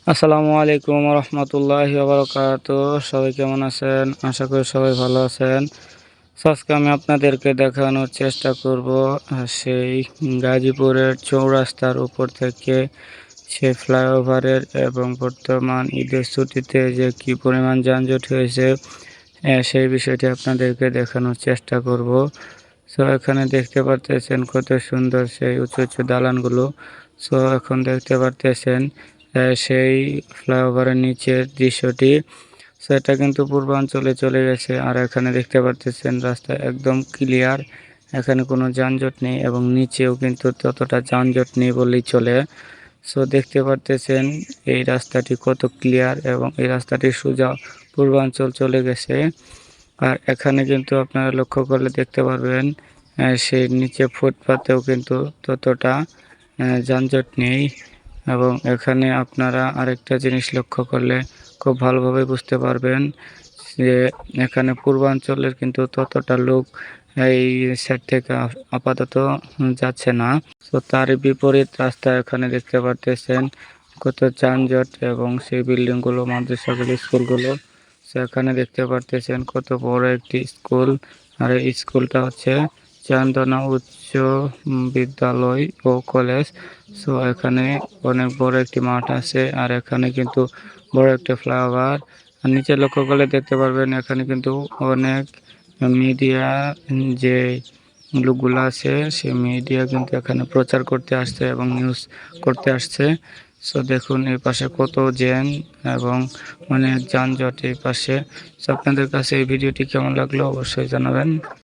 আসসালামু আলাইকুম রহমতুল্লাহি বারাকাতুহু। সবাই কেমন আছেন? আশা করি সবাই ভালো আছেন। আজকে আমি আপনাদেরকে দেখানোর চেষ্টা করব সেই গাজীপুরের চৌরাস্তার উপর থেকে সেই ফ্লাইওভারের এবং বর্তমান ঈদের ছুটিতে যে কি পরিমাণ যানজট হয়েছে সেই বিষয়টি আপনাদেরকে দেখানোর চেষ্টা করব। সো এখানে দেখতে পারতেছেন কত সুন্দর সেই উঁচু উঁচু দালানগুলো। সো এখন দেখতে পারতেছেন সেই ফ্লাইওভারের নিচের দৃশ্যটি। সেটা কিন্তু পূর্বাঞ্চলে চলে গেছে। আর এখানে দেখতে পারতেছেন রাস্তা একদম ক্লিয়ার, এখানে কোনো যানজট নেই এবং নিচেও কিন্তু ততটা যানজট নেই বললেই চলে। সো দেখতে পারতেছেন এই রাস্তাটি কত ক্লিয়ার এবং এই রাস্তাটি সোজা পূর্বাঞ্চল চলে গেছে। আর এখানে কিন্তু আপনারা লক্ষ্য করলে দেখতে পারবেন সেই নিচে ফুটপাতেও কিন্তু ততটা যানজট নেই। এবং এখানে আপনারা আরেকটা জিনিস লক্ষ্য করলে খুব ভালোভাবে বুঝতে পারবেন যে এখানে পূর্বাঞ্চলের কিন্তু ততটা লোক এই সাইড থেকে আপাতত যাচ্ছে না। তো তার বিপরীত রাস্তা এখানে দেখতে পারতেছেন কত যানজট এবং সেই বিল্ডিংগুলো, মাদ্রাসাগুলো, স্কুলগুলো। সেখানে দেখতে পারতেছেন কত বড় একটি স্কুল। আর এই স্কুলটা হচ্ছে চান্দনা উচ্চ বিদ্যালয় ও কলেজ। সো এখানে অনেক বড় একটি মাঠ আছে আর এখানে কিন্তু বড় একটা ফ্লাইওভার। আর নিচে লক্ষ্য করলে দেখতে পারবেন এখানে কিন্তু অনেক মিডিয়া যে লোকগুলো আছে সেই মিডিয়া কিন্তু এখানে প্রচার করতে আসছে এবং নিউজ করতে আসছে। সো দেখুন এই পাশে কত জ্যাম এবং অনেক যানজট এই পাশে। সো আপনাদের কাছে এই ভিডিওটি কেমন লাগলো অবশ্যই জানাবেন।